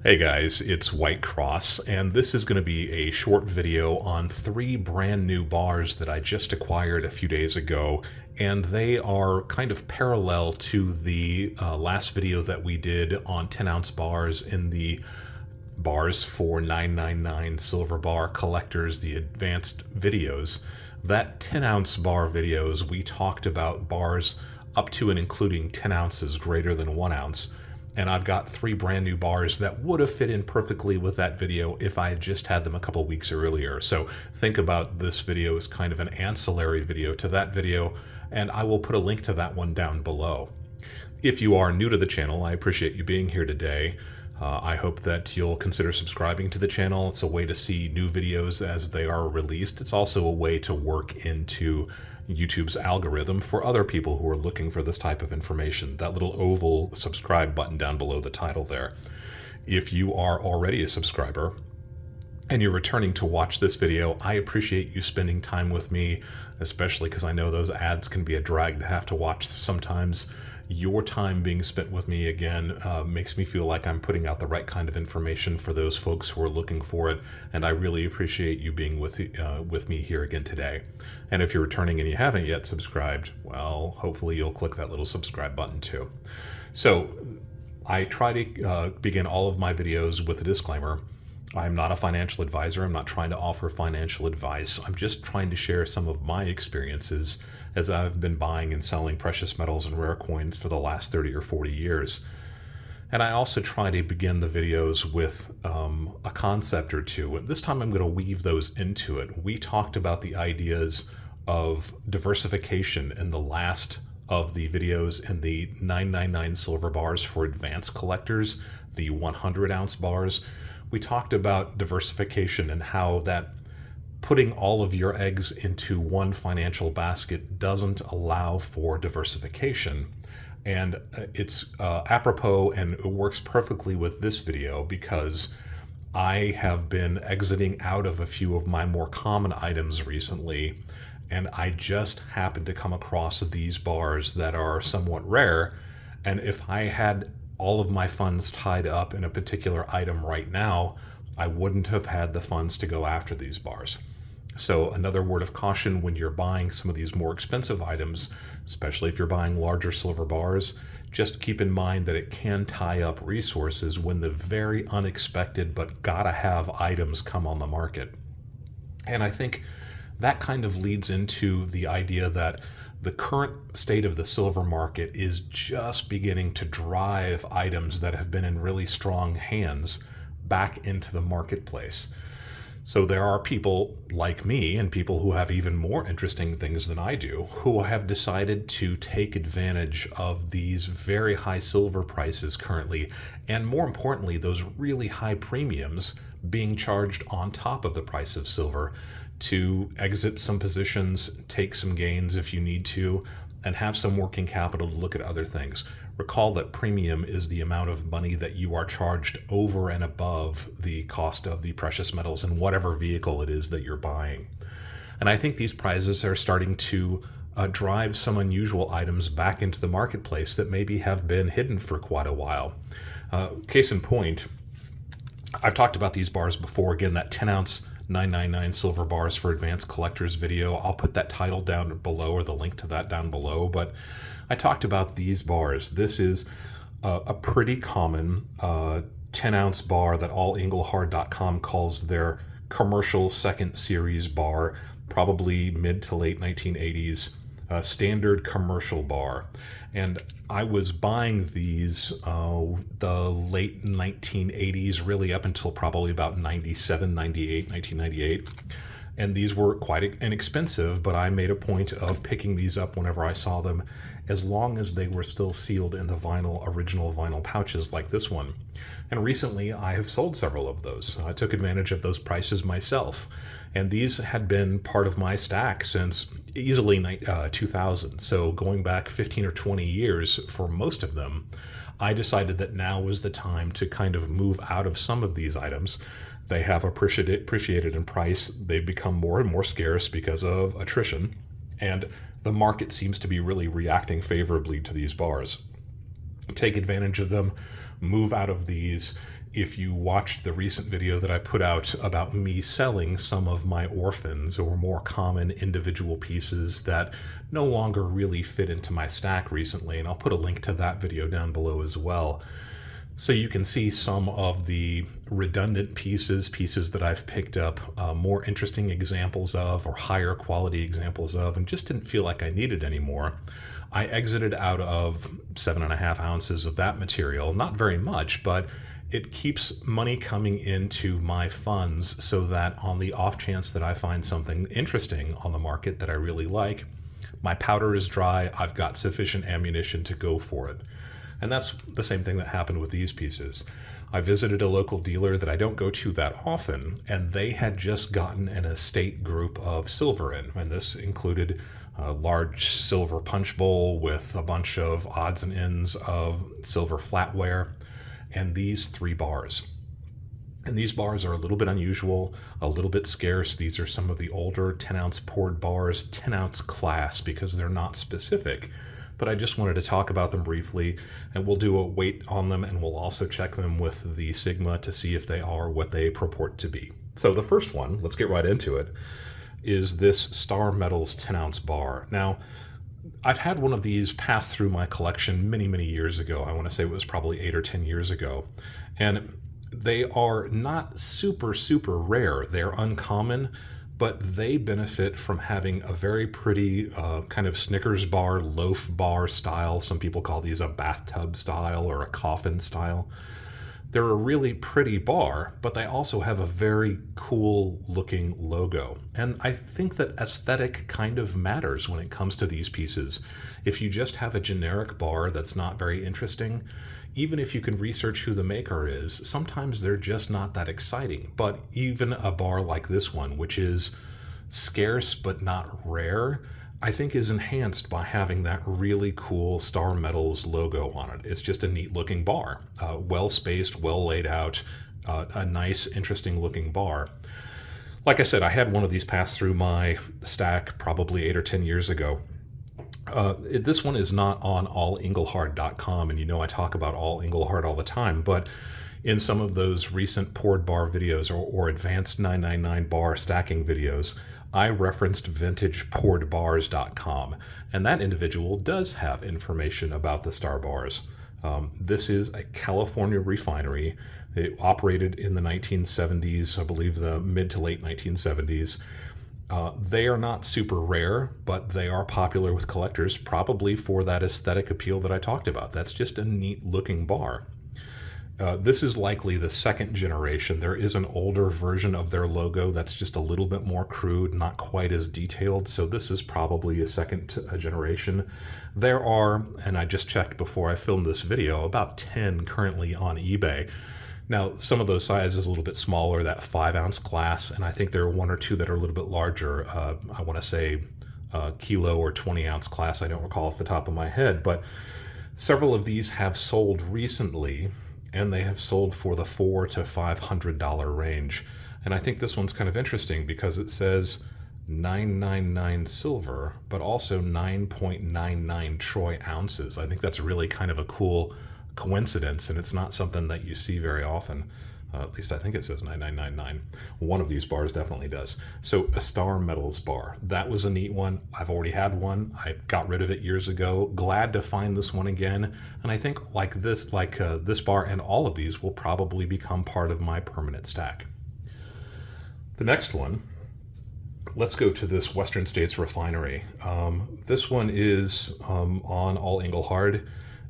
Hey guys, it's White Cross, and this is going to be a short video on 3 brand new bars that I just acquired a few days ago, and they are kind of parallel to the last video that we did on 10-ounce bars in the bars for 999 silver bar collectors, the advanced videos. That 10-ounce bar videos, we talked about bars up to and including 10 ounces greater than 1 ounce. And I've got 3 brand new bars that would have fit in perfectly with that video if I had just had them a couple weeks earlier. So think about this video as kind of an ancillary video to that video, and I will put a link to that one down below. If you are new to the channel, I appreciate you being here today. I hope that you'll consider subscribing to the channel. It's a way to see new videos as they are released. It's also a way to work into YouTube's algorithm for other people who are looking for this type of information. That little oval subscribe button down below the title there. If you are already a subscriber and you're returning to watch this video, I appreciate you spending time with me, especially because I know those ads can be a drag to have to watch sometimes. Your time being spent with me again makes me feel like I'm putting out the right kind of information for those folks who are looking for it, and I really appreciate you being with me here again today. And if you're returning and you haven't yet subscribed, well, hopefully you'll click that little subscribe button too. So I try to begin all of my videos with a disclaimer. I'm not a financial advisor. I'm not trying to offer financial advice. I'm just trying to share some of my experiences as I've been buying and selling precious metals and rare coins for the last 30 or 40 years. And I also try to begin the videos with a concept or two. And this time I'm going to weave those into it. We talked about the ideas of diversification in the last of the videos in the 999 silver bars for advanced collectors, the 100-ounce bars. We talked about diversification and how that putting all of your eggs into one financial basket doesn't allow for diversification. And it's apropos, and it works perfectly with this video because I have been exiting out of a few of my more common items recently, and I just happened to come across these bars that are somewhat rare. And if I had all of my funds tied up in a particular item right now, I wouldn't have had the funds to go after these bars. So another word of caution when you're buying some of these more expensive items, especially if you're buying larger silver bars, just keep in mind that it can tie up resources when the very unexpected but gotta have items come on the market. And I think that kind of leads into the idea that the current state of the silver market is just beginning to drive items that have been in really strong hands back into the marketplace. So there are people like me and people who have even more interesting things than I do who have decided to take advantage of these very high silver prices currently, and more importantly, those really high premiums being charged on top of the price of silver to exit some positions, take some gains if you need to, and have some working capital to look at other things. Recall that premium is the amount of money that you are charged over and above the cost of the precious metals in whatever vehicle it is that you're buying. And I think these prices are starting to drive some unusual items back into the marketplace that maybe have been hidden for quite a while. Case in point, I've talked about these bars before. Again, that 10-ounce 999 silver bars for advanced collectors video. I'll put that title down below, or the link to that down below. But I talked about these bars. This is a pretty common 10-ounce bar that allengelhard.com calls their commercial second series bar, probably mid to late 1980s. Standard commercial bar. And I was buying these the late 1980s, really up until probably about 97, 98, 1998. And these were quite inexpensive, but I made a point of picking these up whenever I saw them, as long as they were still sealed in the original vinyl pouches like this one. And recently I have sold several of those. I took advantage of those prices myself. And these had been part of my stack since easily 2000. So going back 15 or 20 years for most of them, I decided that now was the time to kind of move out of some of these items. They have appreciated in price. They've become more and more scarce because of attrition. And the market seems to be really reacting favorably to these bars. Take advantage of them move out of these. If you watched the recent video that I put out about me selling some of my orphans or more common individual pieces that no longer really fit into my stack recently, and I'll put a link to that video down below as well. So you can see some of the redundant pieces that I've picked up, more interesting examples of, or higher quality examples of, and just didn't feel like I needed anymore. I exited out of 7.5 ounces of that material, not very much, but it keeps money coming into my funds so that on the off chance that I find something interesting on the market that I really like, my powder is dry, I've got sufficient ammunition to go for it. And that's the same thing that happened with these pieces. I visited a local dealer that I don't go to that often, and they had just gotten an estate group of silver in, and this included a large silver punch bowl with a bunch of odds and ends of silver flatware, and these 3 bars. And these bars are a little bit unusual, a little bit scarce. These are some of the older 10-ounce poured bars, 10-ounce class, because they're not specific. But I just wanted to talk about them briefly, and we'll do a weight on them, and we'll also check them with the Sigma to see if they are what they purport to be. So the first one, let's get right into it, is this Star Metals 10-ounce bar. Now, I've had one of these pass through my collection many, many years ago. I want to say it was probably 8 or 10 years ago. And they are not super, super rare. They're uncommon, but they benefit from having a very pretty kind of Snickers bar, loaf bar style. Some people call these a bathtub style or a coffin style. They're a really pretty bar, but they also have a very cool looking logo. And I think that aesthetic kind of matters when it comes to these pieces. If you just have a generic bar that's not very interesting, even if you can research who the maker is, sometimes they're just not that exciting. But even a bar like this one, which is scarce but not rare, I think is enhanced by having that really cool Star Metals logo on it. It's just a neat looking bar, well spaced, well laid out, a nice, interesting looking bar. Like I said, I had one of these pass through my stack probably 8 or 10 years ago. This one is not on allengelhard.com, and you know I talk about All Engelhard all the time, but in some of those recent poured bar videos or advanced 999 bar stacking videos, I referenced vintagepouredbars.com, and that individual does have information about the Star Bars. This is a California refinery. It operated in the 1970s, I believe the mid to late 1970s. They are not super rare, but they are popular with collectors, probably for that aesthetic appeal that I talked about. That's just a neat looking bar. This is likely the second generation. There is an older version of their logo that's just a little bit more crude, not quite as detailed, so this is probably a second generation. There are, and I just checked before I filmed this video, about 10 currently on eBay. Now, some of those sizes a little bit smaller, that 5-ounce class, and I think there are 1 or 2 that are a little bit larger. I want to say kilo or 20-ounce class. I don't recall off the top of my head, but several of these have sold recently, and they have sold for the $400 to $500 range. And I think this one's kind of interesting because it says 999 silver, but also 9.99 troy ounces. I think that's really kind of a cool coincidence, and it's not something that you see very often. At least I think it says 9999. One of these bars definitely does. So a Star Metals bar. That was a neat one. I've already had one. I got rid of it years ago. Glad to find this one again. And I think this bar and all of these will probably become part of my permanent stack. The next one, let's go to this Western States refinery. This one is on All Engelhard,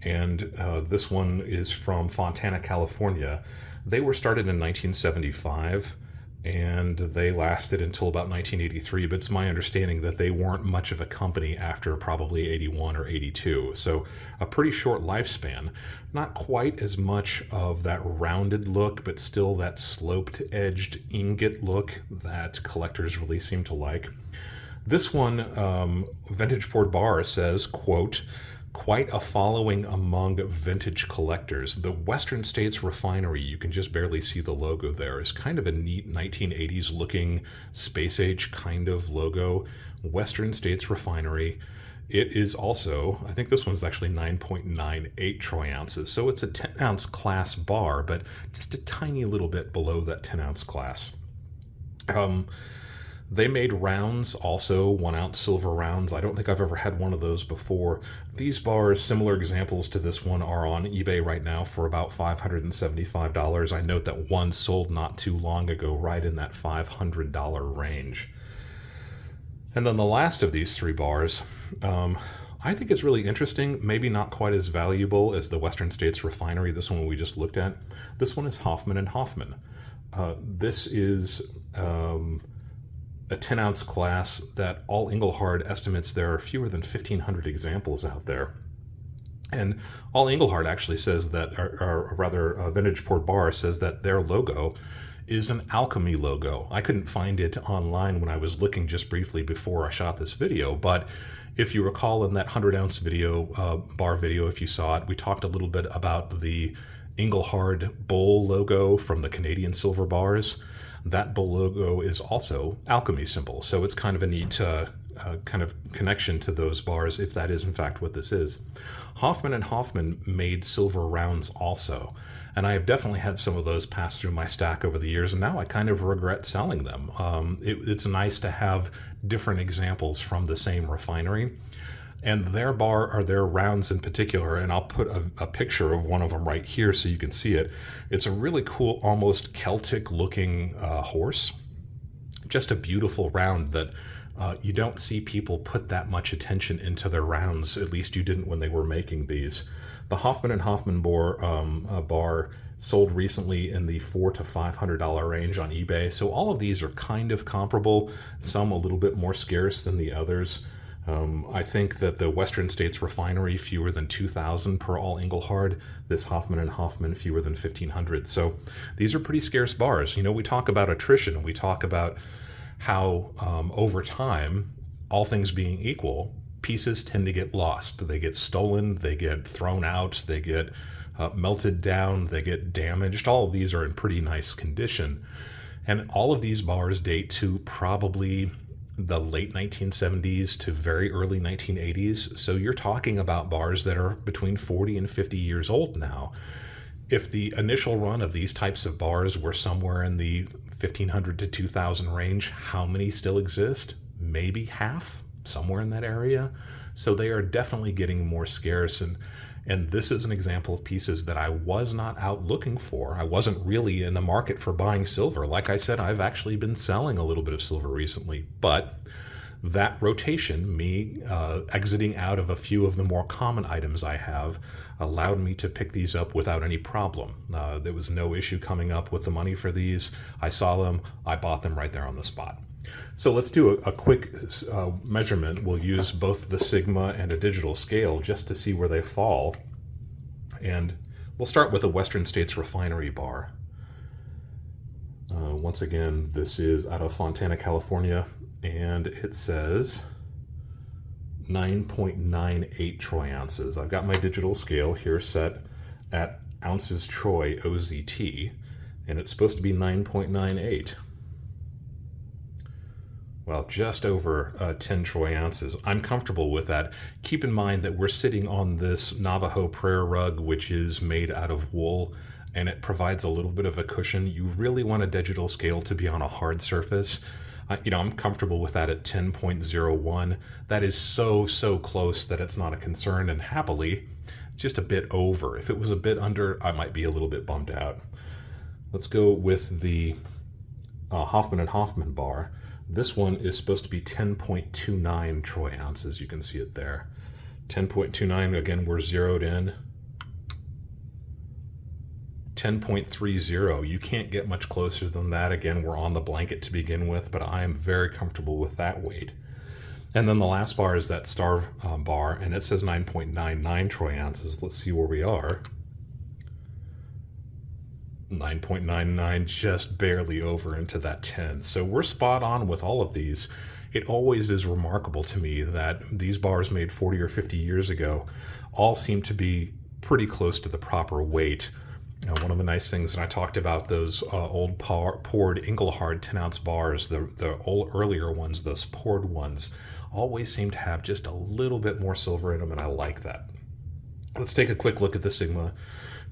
and this one is from Fontana, California. They were started in 1975, and they lasted until about 1983, but it's my understanding that they weren't much of a company after probably 81 or 82, so a pretty short lifespan. Not quite as much of that rounded look, but still that sloped-edged ingot look that collectors really seem to like. This one, Vintage Poured Bar, says, quote, "Quite a following among vintage collectors. The Western States Refinery," you can just barely see the logo there, is kind of a neat 1980s looking space age kind of logo. Western States Refinery. It is also, I think this one's actually 9.98 troy ounces. So it's a 10-ounce class bar, but just a tiny little bit below that 10-ounce class. They made rounds also, 1-ounce silver rounds. I don't think I've ever had one of those before. These bars, similar examples to this one, are on eBay right now for about $575. I note that one sold not too long ago, right in that $500 range. And then the last of these three bars, I think it's really interesting, maybe not quite as valuable as the Western States Refinery, this one we just looked at. This one is Hoffman and Hoffman. This is a 10-ounce class that all Engelhard estimates there are fewer than 1,500 examples out there. And all Engelhard actually says that, or rather, Vintage Port Bar says that their logo is an alchemy logo. I couldn't find it online when I was looking just briefly before I shot this video, but if you recall in that 100-ounce video, bar video, if you saw it, we talked a little bit about the Engelhard bull logo from the Canadian silver bars. That bull logo is also alchemy symbol, so it's kind of a neat kind of connection to those bars, if that is in fact what this is. Hoffman and Hoffman made silver rounds also, and I have definitely had some of those pass through my stack over the years, and now I kind of regret selling them. It's nice to have different examples from the same refinery. And their bar, or their rounds in particular, and I'll put a picture of one of them right here so you can see it. It's a really cool, almost Celtic-looking horse. Just a beautiful round that you don't see people put that much attention into their rounds. At least you didn't when they were making these. The Hoffman and Hoffman bar sold recently in the $400 to $500 range on eBay. So all of these are kind of comparable, some a little bit more scarce than the others. I think that the Western States Refinery, fewer than 2,000 per all Engelhard. This Hoffman and Hoffman, fewer than 1,500. So these are pretty scarce bars. You know, we talk about attrition. We talk about how over time, all things being equal, pieces tend to get lost. They get stolen, they get thrown out, they get melted down, they get damaged. All of these are in pretty nice condition. And all of these bars date to probably the late 1970s to very early 1980s. So you're talking about bars that are between 40 and 50 years old now. If the initial run of these types of bars were somewhere in the 1,500 to 2,000 range, how many still exist? Maybe half, somewhere in that area. So they are definitely getting more scarce, and this is an example of pieces that I was not out looking for. I wasn't really in the market for buying silver. Like I said, I've actually been selling a little bit of silver recently, but that rotation, me exiting out of a few of the more common items I have, allowed me to pick these up without any problem. There was no issue coming up with the money for these. I saw them, I bought them right there on the spot. So let's do a quick measurement. We'll use both the Sigma and a digital scale just to see where they fall. And we'll start with a Western States Refinery bar. Once again, this is out of Fontana, California, and it says 9.98 troy ounces. I've got my digital scale here set at ounces troy, OZT, and it's supposed to be 9.98. Well, just over 10 troy ounces. I'm comfortable with that. Keep in mind that we're sitting on this Navajo prayer rug, which is made out of wool, and it provides a little bit of a cushion. You really want a digital scale to be on a hard surface. I'm comfortable with that at 10.01. That is so close that it's not a concern, and happily, just a bit over. If it was a bit under, I might be a little bit bummed out. Let's go with the Hoffman and Hoffman bar. This one is supposed to be 10.29 troy ounces. You can see it there. 10.29, again, we're zeroed in. 10.30, you can't get much closer than that. Again, we're on the blanket to begin with, but I am very comfortable with that weight. And then the last bar is that star bar, and it says 9.99 troy ounces. Let's see where we are. 9.99, just barely over into that 10. So we're spot on with all of these. It always is remarkable to me that these bars made 40 or 50 years ago all seem to be pretty close to the proper weight. One of the nice things that I talked about, those old poured Engelhard 10-ounce bars, the old earlier ones, those poured ones, always seem to have just a little bit more silver in them, and I like that. Let's take a quick look at the Sigma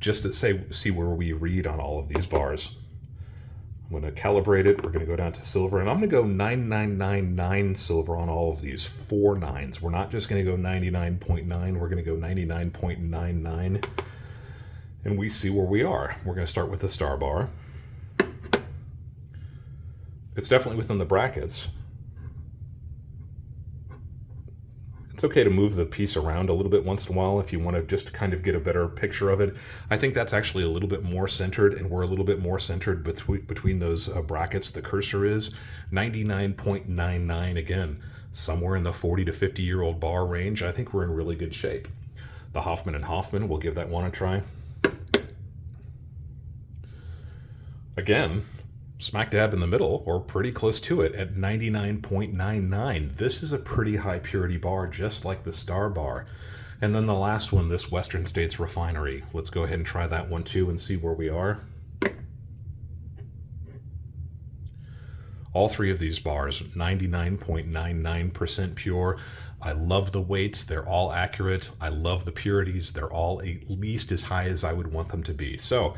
just to see where we read on all of these bars. I'm going to calibrate it. We're going to go down to silver, and I'm going to go 9999 silver on all of these, 4 nines. We're not just going to go 99.9, we're going to go 99.99, and we see where we are. We're going to start with the star bar. It's definitely within the brackets. It's okay to move the piece around a little bit once in a while if you want to just kind of get a better picture of it. I think that's actually a little bit more centered, and we're a little bit more centered between those brackets. The cursor is 99.99, again, somewhere in the 40 to 50-year-old bar range. I think we're in really good shape. The Hoffman and Hoffman, we'll give that one a try. Again, smack dab in the middle, or pretty close to it, at 99.99. This is a pretty high purity bar, just like the star bar. And then the last one, this Western States Refinery. Let's go ahead and try that one too and see where we are. All three of these bars, 99.99% pure. I love the weights. They're all accurate. I love the purities. They're all at least as high as I would want them to be. So,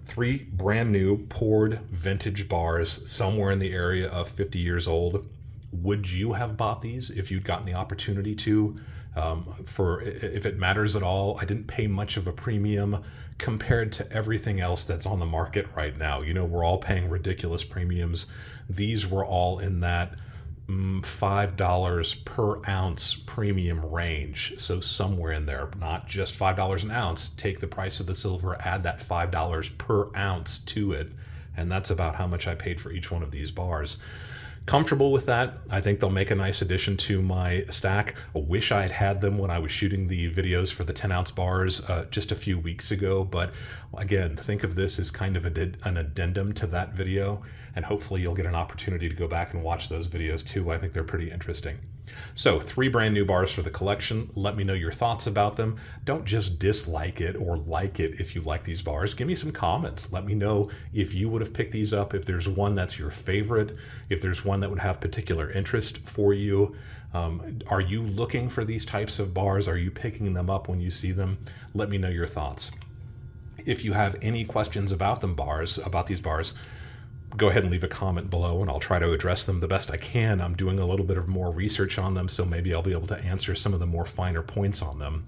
3 brand new poured vintage bars, somewhere in the area of 50 years old. Would you have bought these if you'd gotten the opportunity to? If it matters at all, I didn't pay much of a premium compared to everything else that's on the market right now. You know, we're all paying ridiculous premiums. These were all in that $5 per ounce premium range. So somewhere in there, not just $5 an ounce, take the price of the silver, add that $5 per ounce to it. And that's about how much I paid for each one of these bars. Comfortable with that. I think they'll make a nice addition to my stack. I wish I had had them when I was shooting the videos for the 10-ounce bars just a few weeks ago. But again, think of this as kind of an addendum to that video. And hopefully you'll get an opportunity to go back and watch those videos too. I think they're pretty interesting. So 3 brand new bars for the collection. Let me know your thoughts about them. Don't just dislike it or like it if you like these bars. Give me some comments. Let me know if you would have picked these up, if there's one that's your favorite, if there's one that would have particular interest for you. Are you looking for these types of bars? Are you picking them up when you see them? Let me know your thoughts. If you have any questions about these bars, go ahead and leave a comment below and I'll try to address them the best I can. I'm doing a little bit of more research on them, so maybe I'll be able to answer some of the more finer points on them.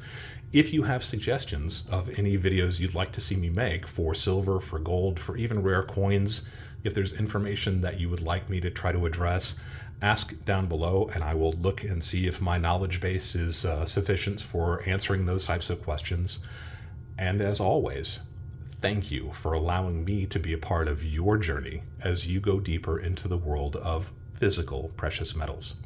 If you have suggestions of any videos you'd like to see me make for silver, for gold, for even rare coins, if there's information that you would like me to try to address, ask down below and I will look and see if my knowledge base is sufficient for answering those types of questions. And as always, thank you for allowing me to be a part of your journey as you go deeper into the world of physical precious metals.